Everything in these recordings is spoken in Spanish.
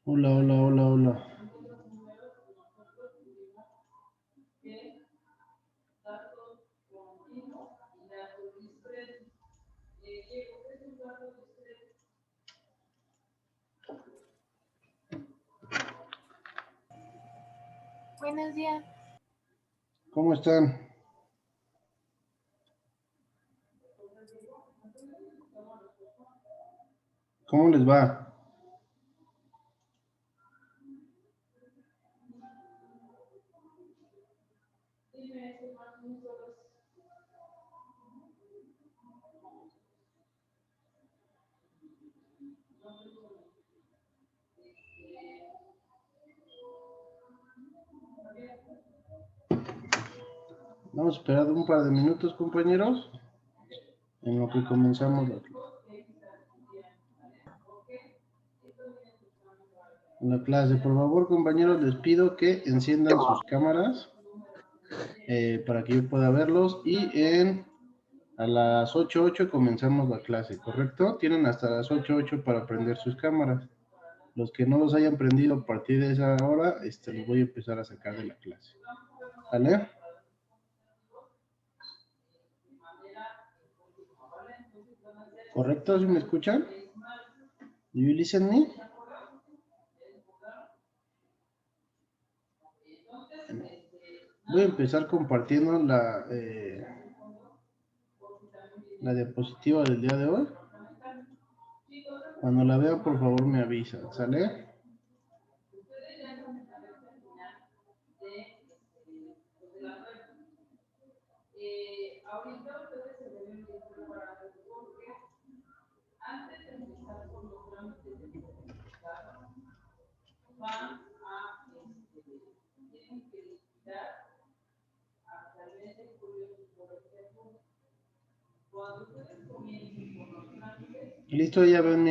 Hola, hola, hola, hola. Buenos días. ¿Cómo están? ¿Cómo les va? Vamos a esperar un par de minutos, compañeros, en lo que comenzamos la clase. Por favor, compañeros, les pido que enciendan sus cámaras para que yo pueda verlos y a las 8:08 comenzamos la clase, ¿correcto? Tienen hasta las 8:08 para prender sus cámaras. Los que no los hayan prendido a partir de esa hora, los voy a empezar a sacar de la clase. ¿Vale? ¿Correcto? ¿Sí me escuchan? Do you listen me? Voy a empezar compartiendo la diapositiva del día de hoy. Cuando la vean, por favor, me avisan, ¿sale? ¿Listo? ¿Ya ven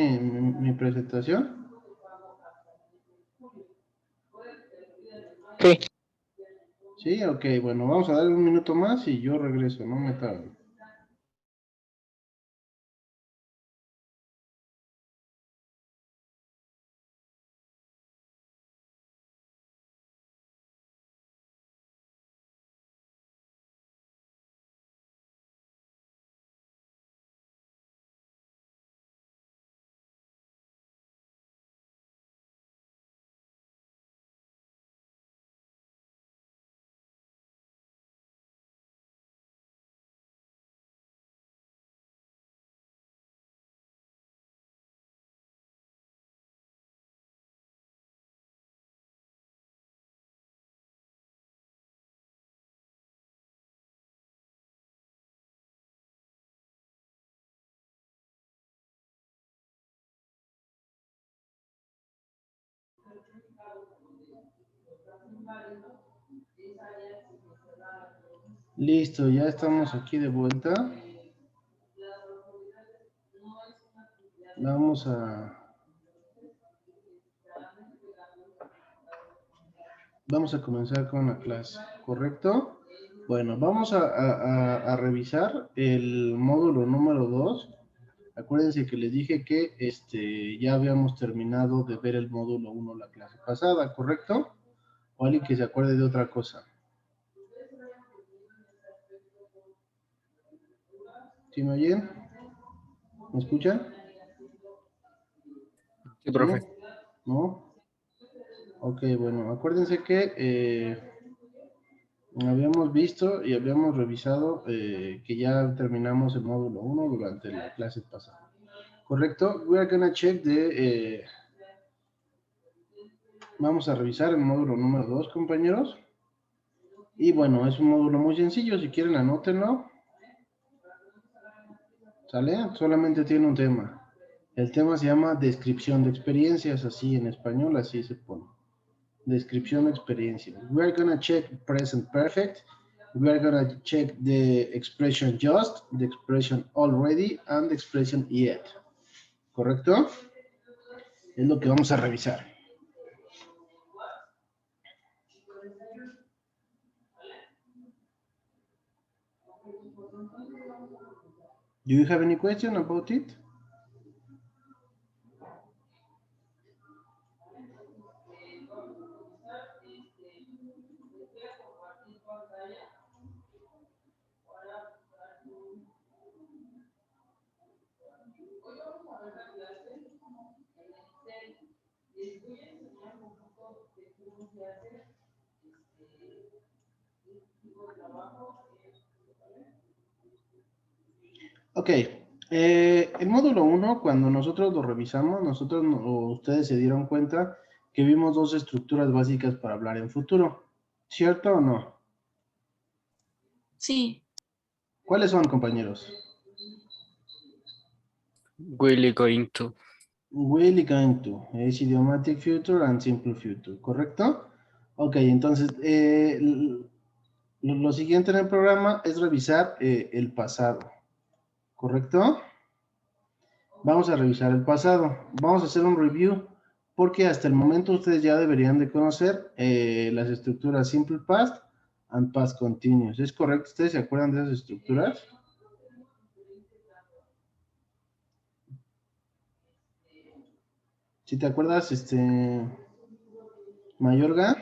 mi presentación? Sí. Sí, ok, bueno, vamos a darle un minuto más y yo regreso, no me tardo. Listo, ya estamos aquí de vuelta. Vamos a comenzar con la clase, ¿correcto? Bueno, vamos a revisar el módulo número 2. Acuérdense que les dije que ya habíamos terminado de ver el módulo 1 la clase pasada, ¿correcto? O alguien que se acuerde de otra cosa. ¿Sí me oyen? ¿Me escuchan? Sí, profe. ¿Sí? ¿No? Ok, bueno, acuérdense que habíamos visto y habíamos revisado que ya terminamos el módulo 1 durante la clase pasada. ¿Correcto? We are gonna check vamos a revisar el módulo número 2, compañeros. Y bueno, es un módulo muy sencillo, si quieren anótenlo. ¿Sale? Solamente tiene un tema. El tema se llama descripción de experiencias, así en español, así se pone. Descripción de experiencias. We are gonna check present perfect. We are gonna check the expression just, the expression already, and the expression yet. ¿Correcto? Es lo que vamos a revisar. Do you have any question about it? Ok, el módulo 1, cuando nosotros lo revisamos, o ustedes se dieron cuenta que vimos dos estructuras básicas para hablar en futuro. ¿Cierto o no? Sí. ¿Cuáles son, compañeros? Will going to. Will y going to. Es idiomatic future and simple future, ¿correcto? Ok, entonces, lo siguiente en el programa es revisar el pasado, ¿correcto? Vamos a revisar el pasado. Vamos a hacer un review porque hasta el momento ustedes ya deberían de conocer las estructuras Simple Past and Past Continuous. ¿Es correcto? ¿Ustedes se acuerdan de esas estructuras? Si te acuerdas, Mayorga.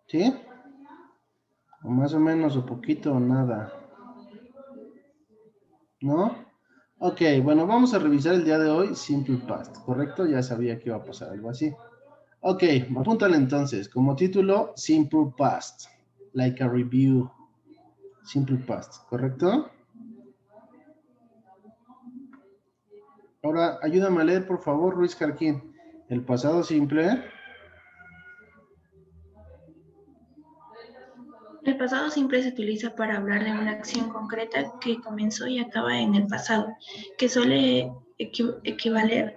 ¿Sí? O más o menos, o poquito, o nada. ¿No? Ok, bueno, vamos a revisar el día de hoy Simple Past, ¿correcto? Ya sabía que iba a pasar algo así. Ok, apúntale entonces, como título, Simple Past, like a review, Simple Past, ¿correcto? Ahora, ayúdame a leer, por favor, Ruiz Carquín. El pasado simple. El pasado simple se utiliza para hablar de una acción concreta que comenzó y acaba en el pasado, que suele equivaler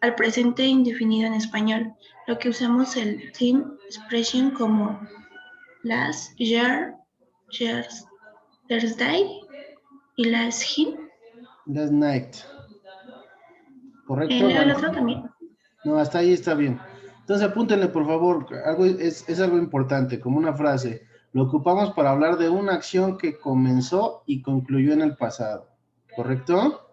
al presente indefinido en español, lo que usamos el theme expression como last year, yesterday y last him. Last night. ¿Correcto? ¿Leo el Bueno, otro también? no, hasta ahí está bien. Entonces apúntenle, por favor, algo es algo importante, como una frase. Lo ocupamos para hablar de una acción que comenzó y concluyó en el pasado. ¿Correcto?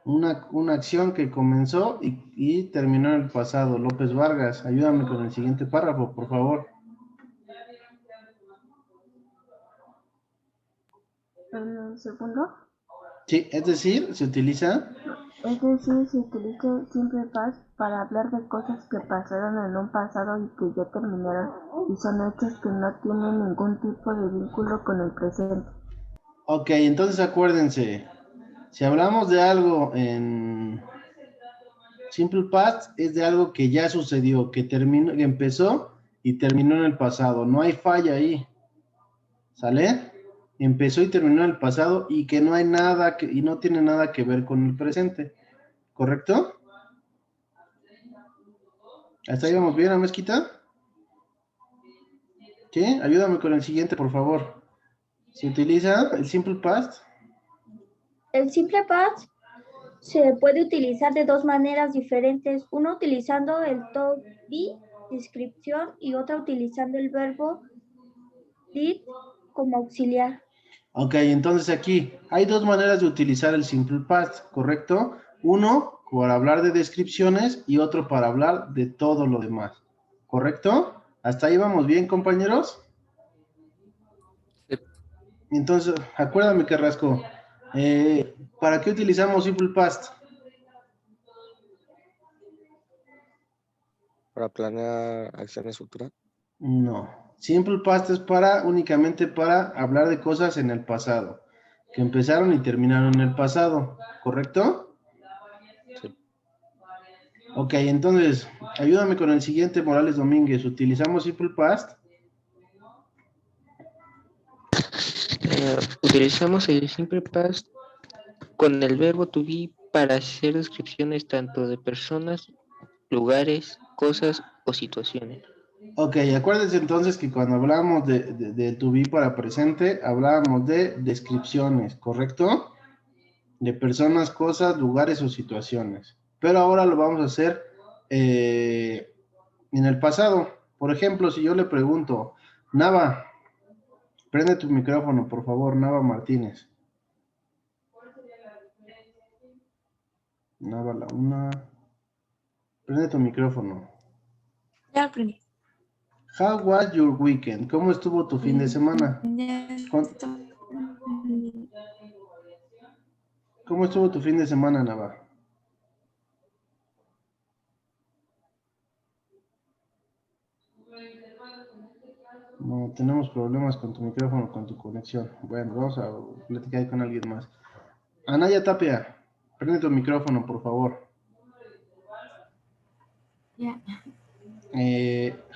Una acción que comenzó y terminó en el pasado. López Vargas, ayúdame con el siguiente párrafo, por favor. ¿El segundo? Sí, es decir, se utiliza. Es decir, se utiliza Simple Past para hablar de cosas que pasaron en un pasado y que ya terminaron y son hechos que no tienen ningún tipo de vínculo con el presente. Ok, entonces acuérdense, si hablamos de algo en Simple Past, es de algo que ya sucedió, que terminó, que empezó y terminó en el pasado. No hay falla ahí. ¿Sale? Empezó y terminó en el pasado y que no hay nada y no tiene nada que ver con el presente. ¿Correcto? ¿Hasta ahí vamos bien, Amezquita? ¿Sí? Ayúdame con el siguiente, por favor. ¿Se utiliza el Simple Past? El Simple Past se puede utilizar de dos maneras diferentes, uno utilizando el to be, descripción, y otra utilizando el verbo did como auxiliar. Ok, entonces aquí hay dos maneras de utilizar el Simple Past, ¿correcto? Uno para hablar de descripciones y otro para hablar de todo lo demás, ¿correcto? ¿Hasta ahí vamos bien, compañeros? Sí. Entonces, acuérdame, Carrasco, ¿para qué utilizamos Simple Past? Para planear acciones futuras. No, Simple Past es únicamente para hablar de cosas en el pasado, que empezaron y terminaron en el pasado, ¿correcto? Sí. Ok, entonces, ayúdame con el siguiente, Morales Domínguez. ¿Utilizamos Simple Past? Utilizamos el simple past con el verbo to be para hacer descripciones tanto de personas, lugares, cosas o situaciones. Ok, acuérdense entonces que cuando hablamos de to be para presente, hablábamos de descripciones, ¿correcto? De personas, cosas, lugares o situaciones. Pero ahora lo vamos a hacer en el pasado. Por ejemplo, si yo le pregunto, Nava, prende tu micrófono, por favor, Nava Martínez. Nava la una. Prende tu micrófono. Ya aprendí. How was your weekend? ¿Cómo estuvo tu fin de semana? ¿Cómo estuvo tu fin de semana, Nava? No, tenemos problemas con tu micrófono, con tu conexión. Bueno, vamos a platicar con alguien más. Anaya Tapia, prende tu micrófono, por favor. Ya.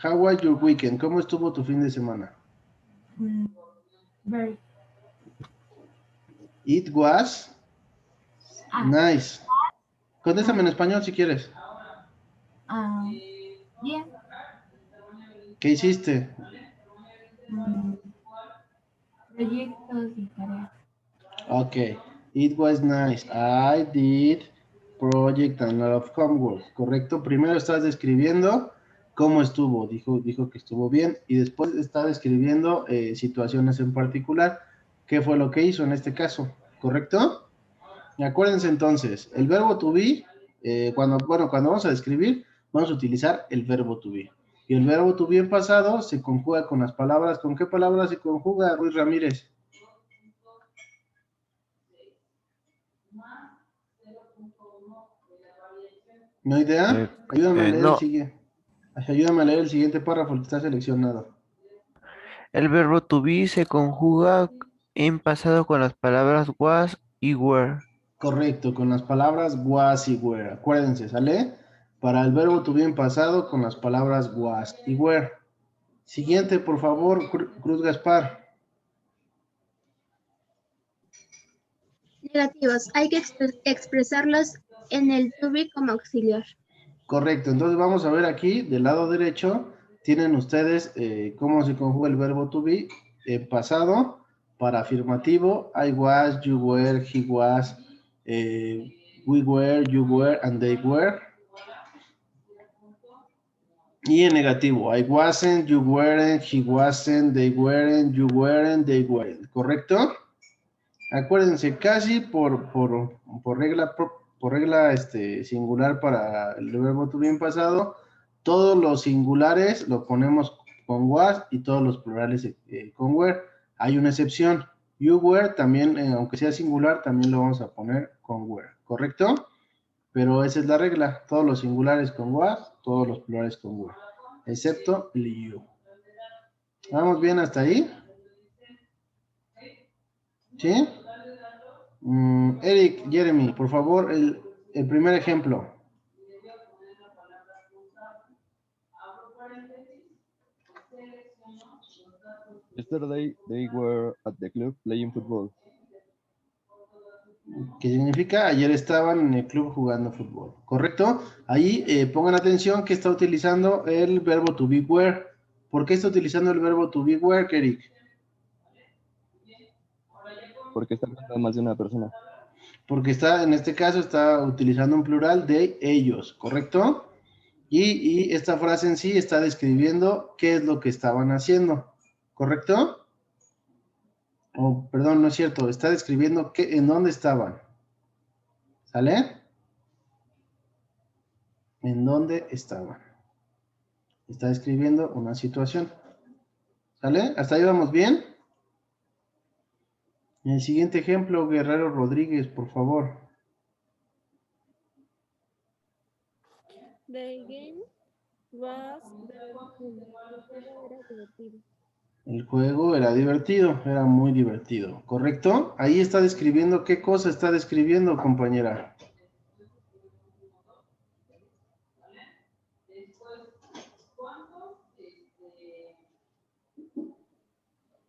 How was your weekend? ¿Cómo estuvo tu fin de semana? Very. It was nice. Contéstame en español si quieres. Bien. ¿Qué hiciste? Proyectos y tareas. Ok. It was nice. I did project and a lot of homework. ¿Correcto? Primero estás describiendo cómo estuvo. Dijo que estuvo bien. Y después está describiendo situaciones en particular. ¿Qué fue lo que hizo en este caso? ¿Correcto? Y acuérdense entonces, el verbo to be, cuando vamos a describir, vamos a utilizar el verbo to be. Y el verbo to be en pasado se conjuga con las palabras. ¿Con qué palabras se conjuga, Ruiz Ramírez? ¿No hay idea? Ayúdame a leer No. el siguiente. Ayúdame a leer el siguiente párrafo que está seleccionado. El verbo to be se conjuga en pasado con las palabras was y were. Correcto, con las palabras was y were. Acuérdense, ¿sale? Para el verbo to be en pasado con las palabras was y were. Siguiente, por favor, Cruz Gaspar. Negativos. Hay que expresarlos en el to be como auxiliar. Correcto, entonces vamos a ver aquí, del lado derecho, tienen ustedes cómo se conjuga el verbo to be en pasado para afirmativo. I was, you were, he was, we were, you were, and they were. Y en negativo, I wasn't, you weren't, he wasn't, they weren't, you weren't, they weren't. ¿Correcto? Acuérdense, casi por regla singular para el verbo to be en pasado, todos los singulares lo ponemos con was y todos los plurales con were. Hay una excepción. You were también, aunque sea singular, también lo vamos a poner con were. ¿Correcto? Pero esa es la regla. Todos los singulares con was, todos los plurales con were. Excepto you. ¿Vamos bien hasta ahí? ¿Sí? Eric, Jeremy, por favor, el primer ejemplo. Yesterday they were at the club playing football. ¿Qué significa? Ayer estaban en el club jugando fútbol. ¿Correcto? Ahí pongan atención que está utilizando el verbo to be were. ¿Por qué está utilizando el verbo to be were, Eric? Porque está hablando más de una persona. Porque en este caso está utilizando un plural de ellos, ¿correcto? Y esta frase en sí está describiendo qué es lo que estaban haciendo, ¿correcto? Perdón, no es cierto, está describiendo en dónde estaban. ¿Sale? En dónde estaban. Está describiendo una situación. ¿Sale? ¿Hasta ahí vamos bien? El siguiente ejemplo, Guerrero Rodríguez, por favor. The game was divertido. El juego era divertido, era muy divertido, ¿correcto? Ahí está describiendo, ¿qué cosa está describiendo, compañera?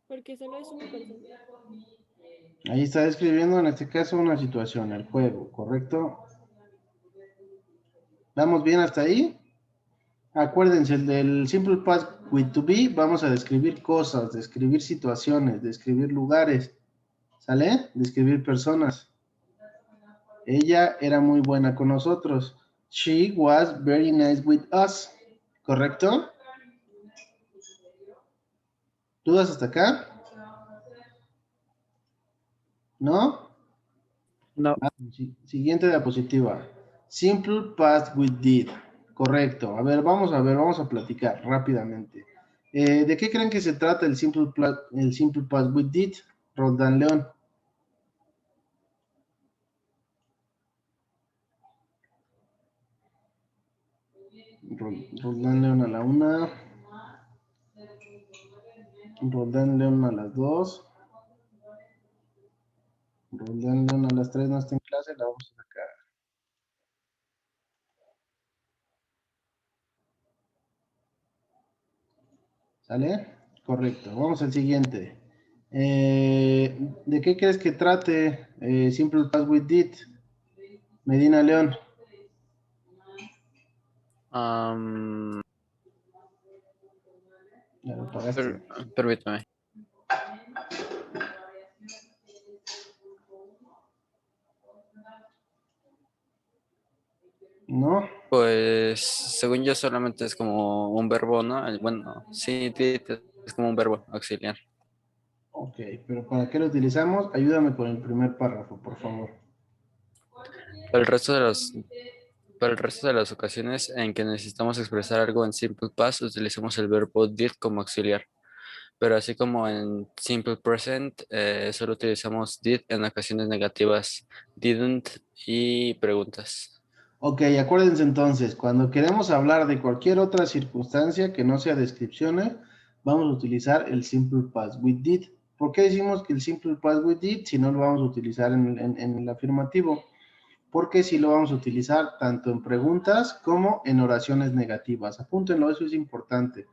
Porque solo es una persona. Ahí está describiendo, en este caso, una situación, el juego, ¿correcto? ¿Vamos bien hasta ahí? Acuérdense, el del simple past with to be, vamos a describir cosas, describir situaciones, describir lugares, ¿sale? Describir personas. Ella era muy buena con nosotros. She was very nice with us. ¿Correcto? ¿Dudas hasta acá? ¿No? No. Siguiente diapositiva. Simple past with did. Correcto. A ver, vamos a platicar rápidamente. ¿De qué creen que se trata el simple past with did? Roldán León. Roldán León a la 1. Roldán León a las 2. Roldán León a las 3 no está en clase, la vamos a sacar. ¿Sale? Correcto. Vamos al siguiente. ¿De qué crees que trate Simple Past with Did? Medina León. Ya lo pagaste. Permítame. ¿No? Pues según yo solamente es como un verbo, ¿no? Bueno, sí, es como un verbo auxiliar. Ok, pero ¿para qué lo utilizamos? Ayúdame con el primer párrafo, por favor. Para el resto de las ocasiones en que necesitamos expresar algo en simple past, utilizamos el verbo did como auxiliar. Pero así como en simple present, solo utilizamos did en ocasiones negativas, didn't y preguntas. Ok, acuérdense entonces, cuando queremos hablar de cualquier otra circunstancia que no sea descripciones, vamos a utilizar el simple past with did. ¿Por qué decimos que el simple past with did si no lo vamos a utilizar en el afirmativo? Porque sí lo vamos a utilizar tanto en preguntas como en oraciones negativas. Apúntenlo, eso es importante.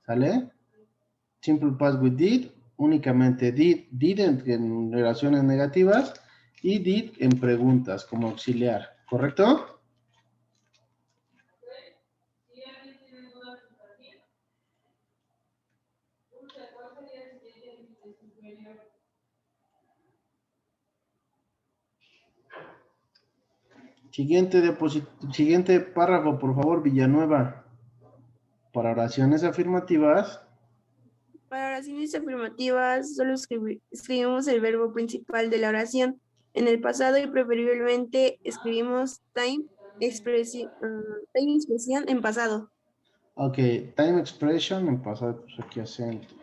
¿Sale? Simple past with did, únicamente didn't en oraciones negativas y did en preguntas como auxiliar. ¿Correcto? Siguiente párrafo, por favor, Villanueva. Para oraciones afirmativas. Para oraciones afirmativas, solo escribimos el verbo principal de la oración en el pasado y preferiblemente escribimos time expression en pasado. Ok, time expression en pasado, pues aquí acento.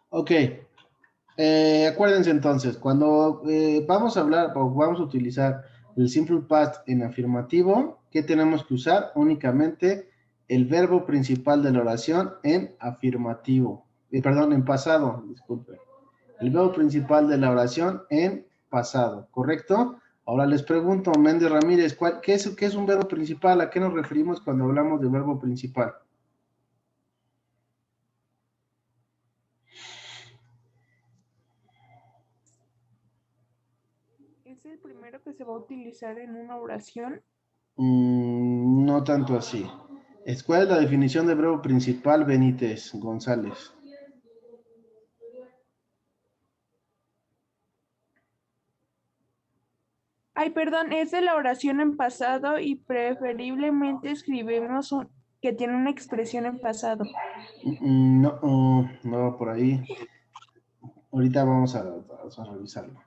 Ok, acuérdense entonces, cuando vamos a hablar o vamos a utilizar el simple past en afirmativo, ¿qué tenemos que usar? Únicamente el verbo principal de la oración en afirmativo. Perdón, en pasado, disculpe. El verbo principal de la oración en pasado, ¿correcto? Ahora les pregunto, Méndez Ramírez, ¿qué es un verbo principal? ¿A qué nos referimos cuando hablamos de verbo principal? ¿Es el primero que se va a utilizar en una oración? No tanto así. ¿Cuál es la definición de verbo principal, Benítez González? Ay, perdón, es de la oración en pasado y preferiblemente escribimos que tiene una expresión en pasado. No va por ahí. Ahorita vamos a revisarlo.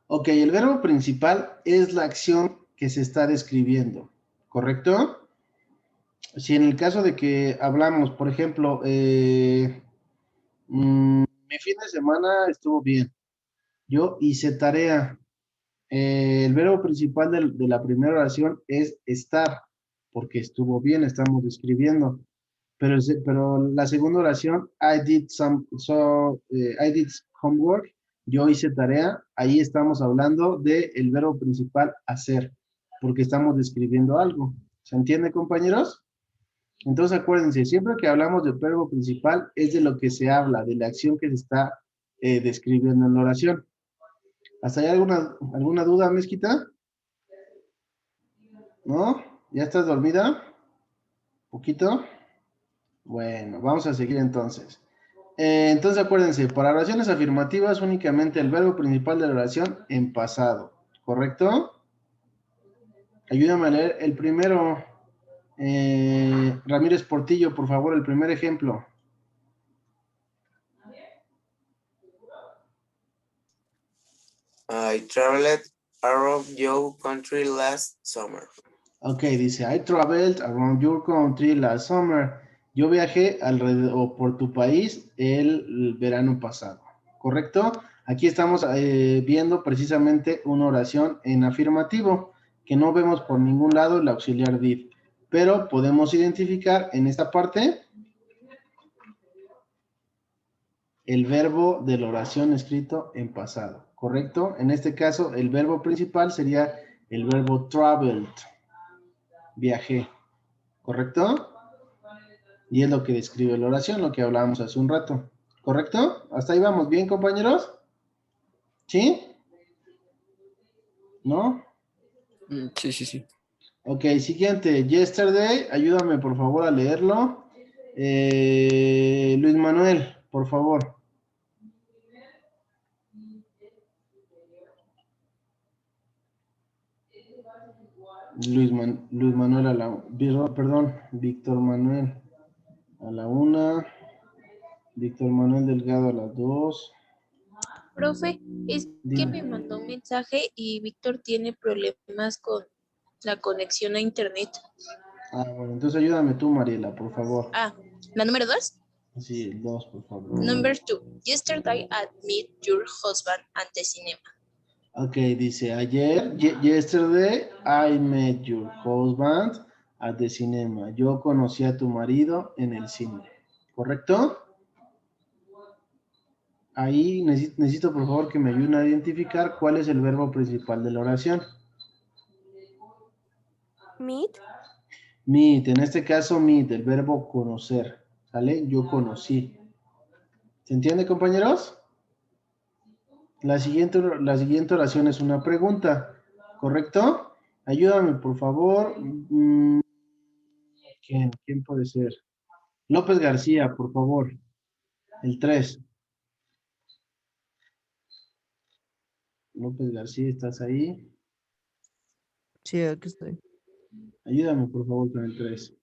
Ok, el verbo principal es la acción que se está describiendo, ¿correcto? Si en el caso de que hablamos, por ejemplo, mi fin de semana estuvo bien. Yo hice tarea. El verbo principal de la primera oración es estar, porque estuvo bien, estamos describiendo. Pero la segunda oración, I did homework, yo hice tarea, ahí estamos hablando del verbo principal hacer, porque estamos describiendo algo. ¿Se entiende, compañeros? Entonces acuérdense, siempre que hablamos del verbo principal es de lo que se habla, de la acción que se está describiendo en la oración. ¿Hasta ahí alguna duda, Mezquita? ¿No? ¿Ya estás dormida? ¿Poquito? Bueno, vamos a seguir entonces. Entonces acuérdense, para oraciones afirmativas únicamente el verbo principal de la oración en pasado, ¿correcto? Ayúdame a leer el primero. Ramírez Portillo, por favor, el primer ejemplo. I traveled around your country last summer. Ok, dice, I traveled around your country last summer. Yo viajé alrededor por tu país el verano pasado. ¿Correcto? Aquí estamos viendo precisamente una oración en afirmativo, que no vemos por ningún lado el auxiliar did. Pero podemos identificar en esta parte el verbo de la oración escrito en pasado. ¿Correcto? En este caso, el verbo principal sería el verbo traveled. Viajé. ¿Correcto? Y es lo que describe la oración, lo que hablábamos hace un rato. ¿Correcto? ¿Hasta ahí vamos bien, compañeros? ¿Sí? ¿No? Sí, sí, sí. Ok, siguiente. Yesterday, ayúdame por favor a leerlo. Luis Manuel, por favor. Luis Manuel a la... Perdón, Víctor Manuel a la 1. Víctor Manuel Delgado a las 2. Profe, es que me mandó un mensaje y Víctor tiene problemas con la conexión a internet. Ah, bueno, entonces ayúdame tú, Mariela, por favor. Ah, ¿la número 2? Sí, el 2, por favor. Number 2. Yesterday I met your husband at the cinema. Ok, dice, ayer, yesterday, I met your husband at the cinema. Yo conocí a tu marido en el cine. ¿Correcto? Ahí necesito, por favor, que me ayuden a identificar cuál es el verbo principal de la oración. Meet. Meet, en este caso, meet, el verbo conocer. ¿Sale? Yo conocí. ¿Se entiende, compañeros? La siguiente oración es una pregunta, ¿correcto? Ayúdame, por favor. ¿Quién puede ser? López García, por favor. El 3. López García, ¿estás ahí? Sí, aquí estoy. Ayúdame, por favor, con el 3.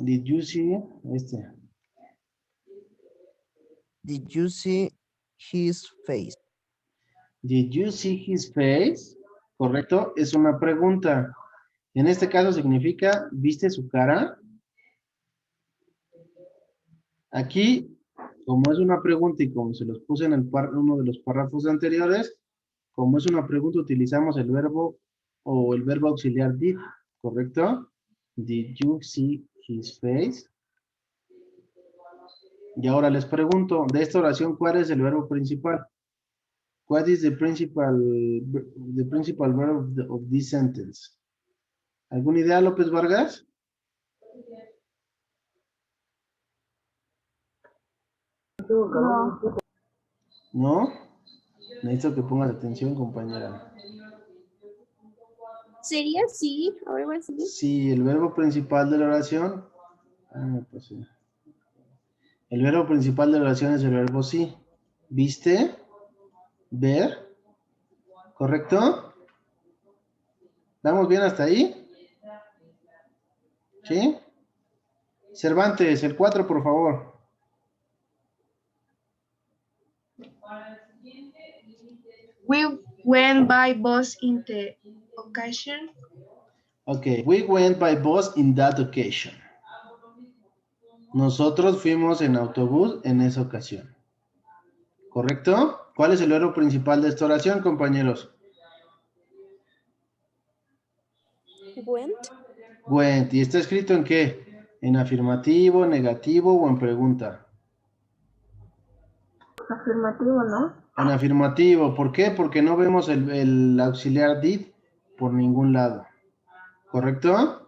Did you see Did you see his face? Did you see his face? ¿Correcto? Es una pregunta. En este caso significa, ¿viste su cara? Aquí, como es una pregunta y como se los puse en uno de los párrafos anteriores, como es una pregunta utilizamos el verbo o el verbo auxiliar did, ¿correcto? Did you see his face? Y ahora les pregunto, de esta oración, ¿cuál es el verbo principal? What is the principal verb of this sentence? ¿Alguna idea, López Vargas? No. ¿No? Necesito que pongas atención, compañera. ¿Sería sí o algo así? Sí, el verbo principal de la oración. Pues sí. El verbo principal de la oración es el verbo sí. ¿Viste? ¿Ver? ¿Correcto? ¿Vamos bien hasta ahí? ¿Sí? Cervantes, el 4, por favor. We went by bus in the occasion. Ok, we went by bus in that occasion. Nosotros fuimos en autobús en esa ocasión. ¿Correcto? ¿Cuál es el verbo principal de esta oración, compañeros? Went. Went. ¿Y está escrito en qué? ¿En afirmativo, negativo o en pregunta? Afirmativo, ¿no? En afirmativo. ¿Por qué? Porque no vemos el auxiliar did por ningún lado. ¿Correcto?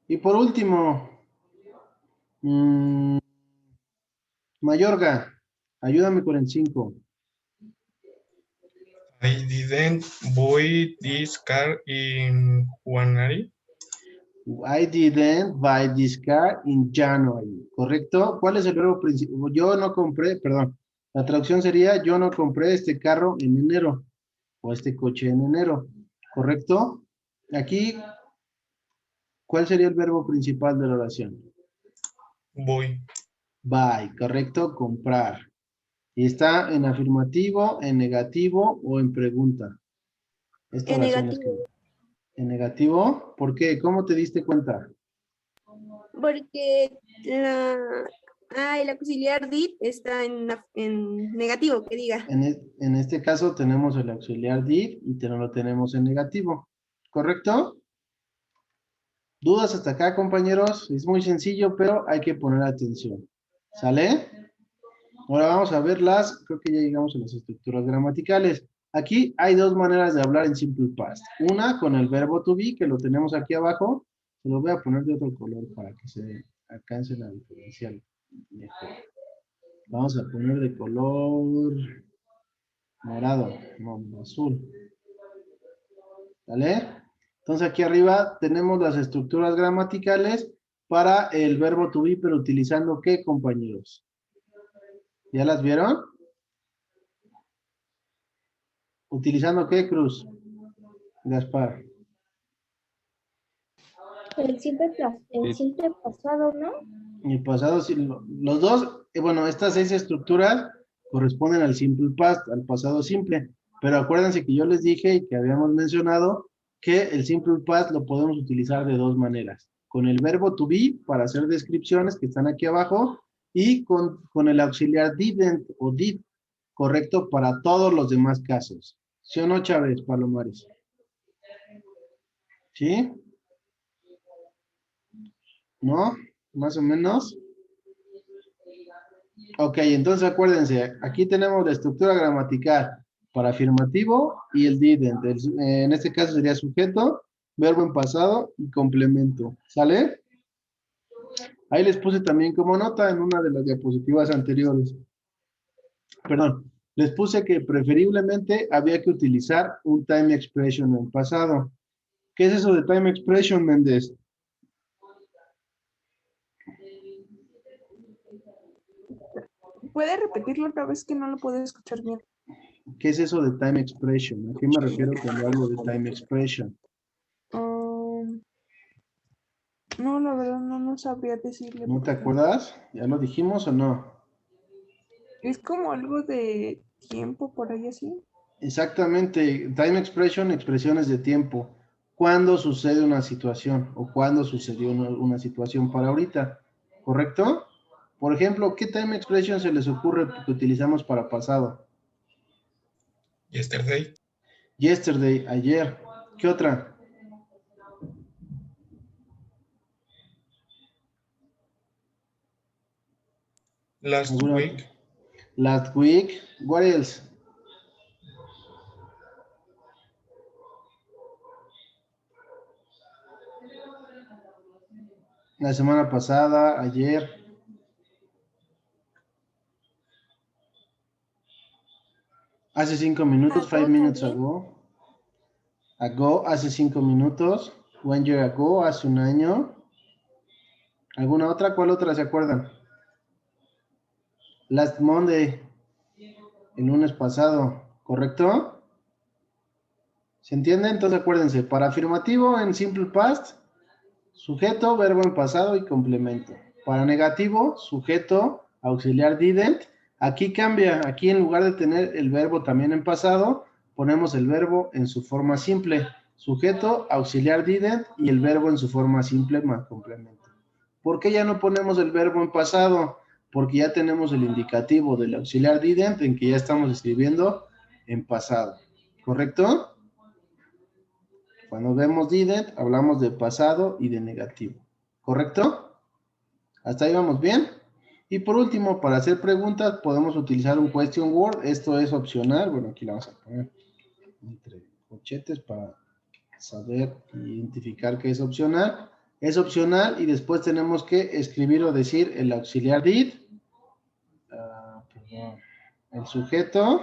Y por último, Mayorga, ayúdame con el 5. I didn't buy this car in January. I didn't buy this car in January. ¿Correcto? ¿Cuál es el verbo principal? Yo no compré, perdón. La traducción sería, yo no compré este carro en enero. O este coche en enero. ¿Correcto? Aquí, ¿cuál sería el verbo principal de la oración? Voy. Buy, ¿correcto? Comprar. Y está en afirmativo, en negativo o en pregunta. Esta En oración es negativo. en negativo. ¿Por qué? ¿Cómo te diste cuenta? Porque el auxiliar did está en negativo, que diga. En este caso tenemos el auxiliar did y lo tenemos en negativo. ¿Correcto? ¿Dudas hasta acá, compañeros? Es muy sencillo, pero hay que poner atención. ¿Sale? Ahora vamos a ver creo que ya llegamos a las estructuras gramaticales. Aquí hay dos maneras de hablar en simple past. Una con el verbo to be, que lo tenemos aquí abajo. Se lo voy a poner de otro color para que se alcance la diferencia mejor. Vamos a poner de color morado, no, azul. ¿Vale? Entonces aquí arriba tenemos las estructuras gramaticales para el verbo to be, pero utilizando ¿qué, compañeros? ¿Ya las vieron? ¿Utilizando qué, Cruz? Gaspar. El simple pasado, ¿no? El pasado, sí, los dos, bueno, estas 6 estructuras corresponden al simple past, al pasado simple. Pero acuérdense que yo les dije y que habíamos mencionado que el simple past lo podemos utilizar de dos maneras. Con el verbo to be para hacer descripciones que están aquí abajo y con el auxiliar didn't o did, correcto para todos los demás casos. ¿Sí o no, Chávez, Palomares? ¿Sí? ¿No? ¿Más o menos? Ok, entonces acuérdense, aquí tenemos la estructura gramatical para afirmativo y el didn't. En este caso sería sujeto, verbo en pasado y complemento. ¿Sale? Ahí les puse también como nota en una de las diapositivas anteriores. Perdón, les puse que preferiblemente había que utilizar un time expression en pasado. ¿Qué es eso de time expression, Méndez? ¿Puede repetirlo otra vez que no lo puedo escuchar bien? ¿Qué es eso de time expression? ¿A qué me refiero cuando hablo de time expression? No, la verdad no sabría decirle. ¿No te acuerdas? ¿Ya lo dijimos o no? Es como algo de tiempo por ahí así. Exactamente. Time expression, expresiones de tiempo. ¿Cuándo sucede una situación? O cuándo sucedió una situación para ahorita. ¿Correcto? Por ejemplo, ¿qué time expression se les ocurre que utilizamos para pasado? Yesterday. Yesterday, ayer. ¿Qué otra? Last week. Last week. What else? La semana pasada, ayer. Hace 5 minutos, 5 minutes ago. Ago, hace 5 minutos. 1 year ago, hace un año. ¿Alguna otra? ¿Cuál otra se acuerdan? Last Monday, el lunes pasado, ¿correcto? ¿Se entiende? Entonces acuérdense, para afirmativo en simple past, sujeto, verbo en pasado y complemento. Para negativo, sujeto, auxiliar didn't. Aquí cambia, aquí en lugar de tener el verbo también en pasado, ponemos el verbo en su forma simple. Sujeto, auxiliar didn't y el verbo en su forma simple más complemento. ¿Por qué ya no ponemos el verbo en pasado? Porque ya tenemos el indicativo del auxiliar didn't en que ya estamos escribiendo en pasado. ¿Correcto? Cuando vemos didn't, hablamos de pasado y de negativo. ¿Correcto? ¿Hasta ahí vamos bien? Y por último, para hacer preguntas, podemos utilizar un question word. Esto es opcional. Bueno, aquí la vamos a poner entre corchetes para saber identificar que es opcional. Es opcional y después tenemos que escribir o decir el auxiliar did, el sujeto,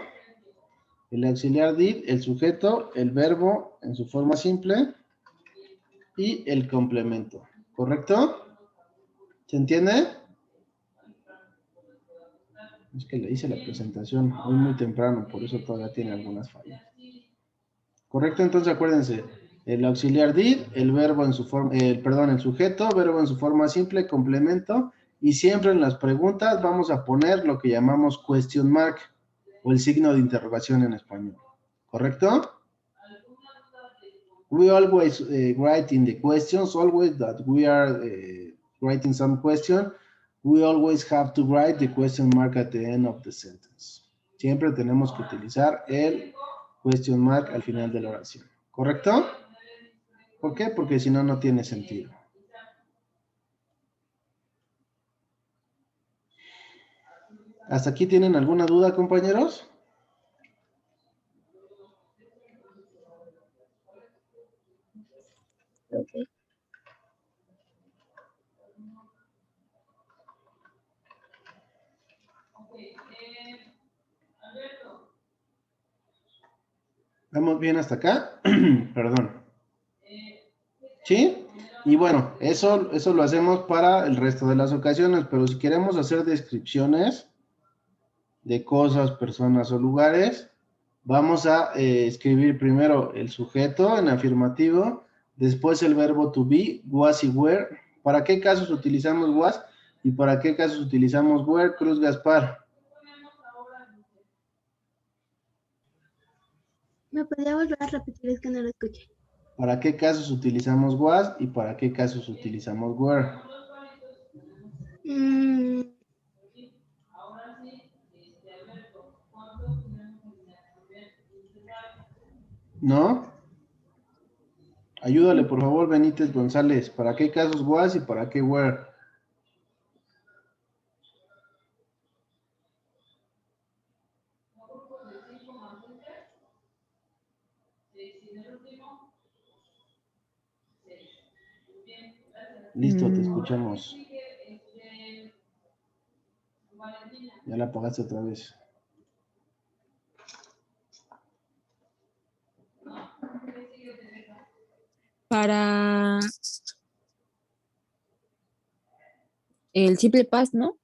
el auxiliar did, el sujeto, el verbo en su forma simple y el complemento. ¿Correcto? ¿Se entiende? Es que le hice la presentación hoy muy temprano, por eso todavía tiene algunas fallas. ¿Correcto? Entonces acuérdense, el auxiliar did, el verbo en su forma, el sujeto, verbo en su forma simple, complemento, y siempre en las preguntas vamos a poner lo que llamamos question mark, o el signo de interrogación en español. ¿Correcto? We always write in the questions, always that we are writing some question, we always have to write the question mark at the end of the sentence. Siempre tenemos que utilizar el question mark al final de la oración. ¿Correcto? ¿Por qué? Porque si no, no tiene sentido. ¿Hasta aquí tienen alguna duda, compañeros? Okay. ¿Vamos bien hasta acá? Perdón. ¿Sí? Y bueno, eso lo hacemos para el resto de las ocasiones, pero si queremos hacer descripciones de cosas, personas o lugares, vamos a escribir primero el sujeto en afirmativo, después el verbo to be, was y were. ¿Para qué casos utilizamos was y para qué casos utilizamos were, Cruz Gaspar? ¿Me podría volver a repetir? Es que no lo escuché. ¿Para qué casos utilizamos was y para qué casos utilizamos were? ¿No? Ayúdale, por favor, Benítez González. ¿Para qué casos was y para qué were? Listo, te escuchamos. Ya la apagaste otra vez. Para el simple past, ¿no?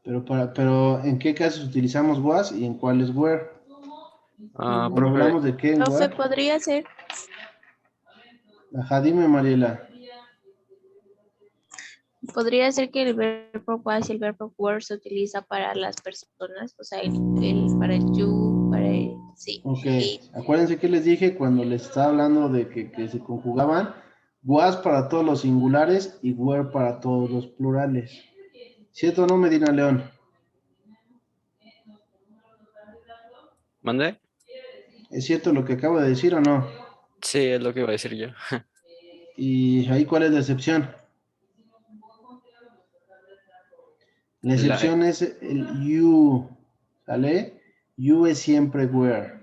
Pero ¿en qué casos utilizamos was y en cuáles were? Cuando hablamos de qué en Profe, were. podría ser. Ajá, dime, Mariela. Podría ser que el verbo was y el verbo were se utiliza para las personas, o sea, para el you, para el sí. Ok, acuérdense que les dije cuando les estaba hablando de que se conjugaban, was para todos los singulares y were para todos los plurales. ¿Cierto o no, Medina León? ¿Mande? ¿Es cierto lo que acabo de decir o no? Sí, es lo que iba a decir yo. ¿Y ahí cuál es la excepción? La excepción es el you, ¿sale? You es siempre were,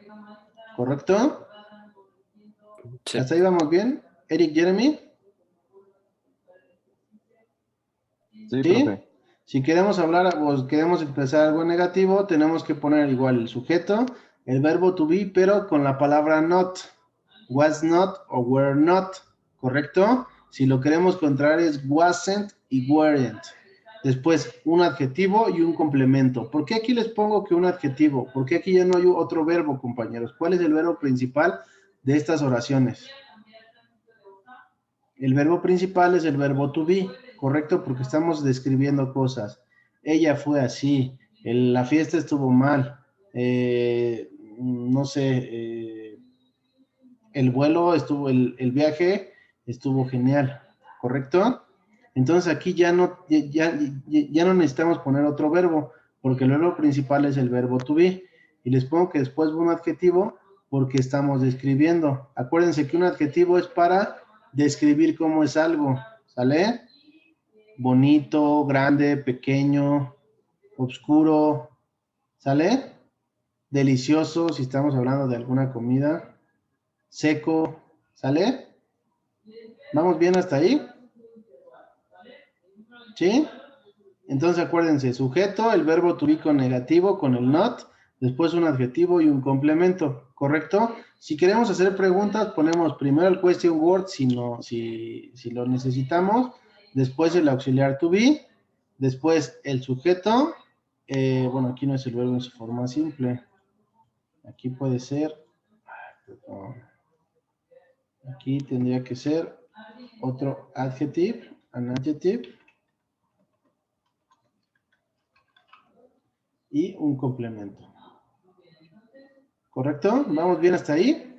¿correcto? Sí. ¿Hasta ahí vamos bien? Eric, Jeremy. Sí, profe. Si queremos hablar o queremos expresar algo negativo, tenemos que poner igual el sujeto, el verbo to be, pero con la palabra not, was not o were not, ¿correcto? Si lo queremos contrario es wasn't y weren't. Después, un adjetivo y un complemento. ¿Por qué aquí les pongo que un adjetivo? Porque aquí ya no hay otro verbo, compañeros. ¿Cuál es el verbo principal de estas oraciones? El verbo principal es el verbo to be, ¿correcto? Porque estamos describiendo cosas. Ella fue así, la fiesta estuvo mal, no sé, el vuelo estuvo, el viaje estuvo genial, ¿correcto? Entonces aquí ya no necesitamos poner otro verbo, porque el verbo principal es el verbo to be, y les pongo que después va un adjetivo porque estamos describiendo. Acuérdense que un adjetivo es para describir cómo es algo, ¿sale? Bonito, grande, pequeño, oscuro, ¿sale? Delicioso, si estamos hablando de alguna comida, seco, ¿sale? ¿Vamos bien hasta ahí? ¿Sí? Entonces acuérdense, sujeto, el verbo to be con negativo, con el not, después un adjetivo y un complemento, ¿correcto? Si queremos hacer preguntas, ponemos primero el question word si lo necesitamos, después el auxiliar to be, después el sujeto, bueno, aquí no es el verbo en su forma simple, aquí puede ser, perdón, aquí tendría que ser otro adjective, an adjective, y un complemento. ¿Correcto? ¿Vamos bien hasta ahí?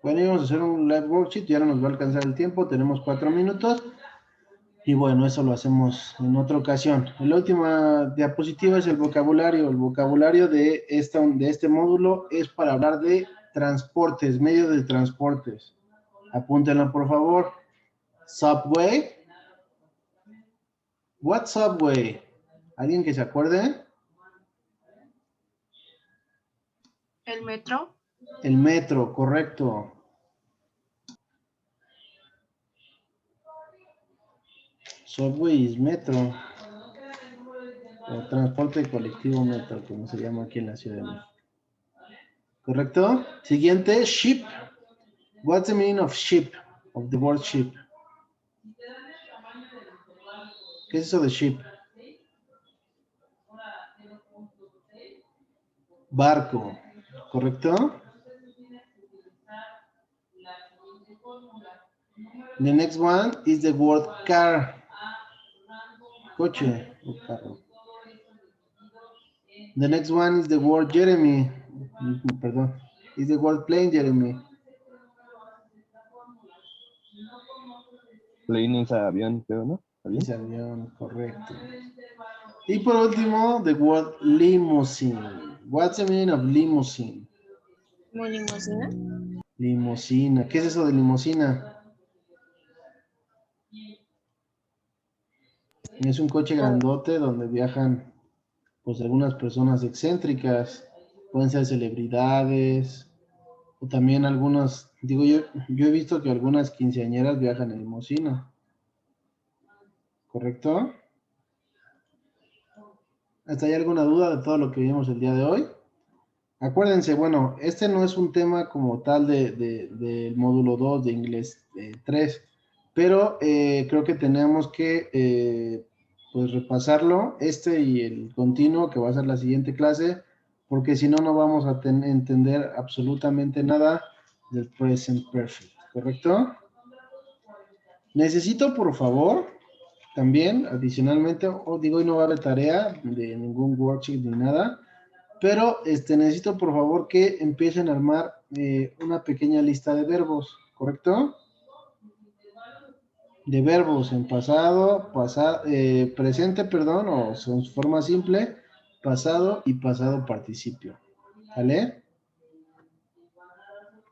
Bueno, íbamos a hacer un live worksheet, ya no nos va a alcanzar el tiempo, tenemos 4 minutos. Y bueno, eso lo hacemos en otra ocasión. La última diapositiva es el vocabulario. El vocabulario de este módulo es para hablar de transportes, medios de transportes. Apúntenlo, por favor. Subway. What subway? ¿Alguien que se acuerde? El metro. El metro, correcto. Subway es metro. O transporte colectivo metro, como se llama aquí en la Ciudad de México. ¿Correcto? Siguiente, ship. What's the meaning of ship? Of the word ship. ¿Qué es eso de ship? Barco, ¿correcto? The next one is the word car. Coche o carro. The next one is the word Jeremy. Perdón. Is the word plane, Jeremy. Plane es avión, creo, ¿no? ¿Avión? Es avión, correcto. Y por último, the word limousine. What's the meaning of limousine? ¿Como limosina? Limusina. ¿Qué es eso de limusina? Es un coche grandote donde viajan pues algunas personas excéntricas, pueden ser celebridades, o también algunas, digo yo he visto que algunas quinceañeras viajan en limusina. ¿Correcto? ¿Hasta hay alguna duda de todo lo que vimos el día de hoy? Acuérdense, bueno, este no es un tema como tal del módulo 2 de inglés 3, pero creo que tenemos que pues repasarlo, este y el continuo que va a ser la siguiente clase, porque si no, no vamos a entender absolutamente nada del present perfect, ¿correcto? Necesito, por favor, también, adicionalmente, digo, hoy no va a haber tarea de ningún worksheet ni nada, pero necesito, por favor, que empiecen a armar una pequeña lista de verbos, ¿correcto? De verbos en pasado, presente, perdón, o en su forma simple, pasado y pasado participio. ¿Vale?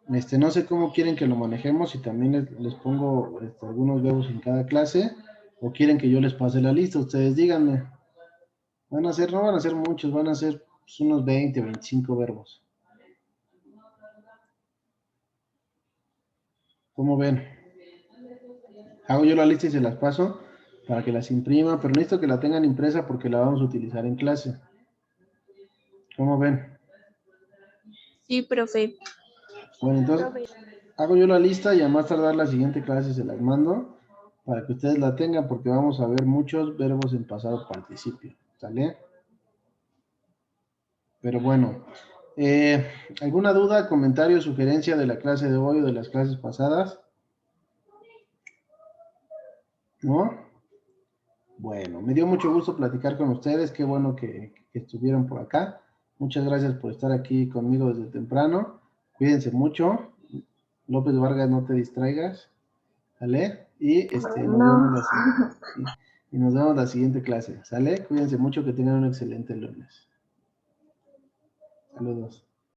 No sé cómo quieren que lo manejemos, y también les pongo algunos verbos en cada clase, o quieren que yo les pase la lista, ustedes díganme. No van a ser muchos, van a ser pues, unos 20, 25 verbos. ¿Cómo ven? Hago yo la lista y se las paso para que las impriman, pero necesito que la tengan impresa porque la vamos a utilizar en clase. ¿Cómo ven? Sí, profe. Bueno, entonces hago yo la lista y a más tardar la siguiente clase se las mando para que ustedes la tengan, porque vamos a ver muchos verbos en pasado participio. ¿Sale? Pero bueno, ¿alguna duda, comentario, sugerencia de la clase de hoy o de las clases pasadas? ¿No? Bueno, me dio mucho gusto platicar con ustedes. Qué bueno que estuvieron por acá. Muchas gracias por estar aquí conmigo desde temprano. Cuídense mucho. López Vargas, no te distraigas. ¿Sale? Y nos vemos la siguiente clase. ¿Sale? Cuídense mucho, que tengan un excelente lunes. Saludos.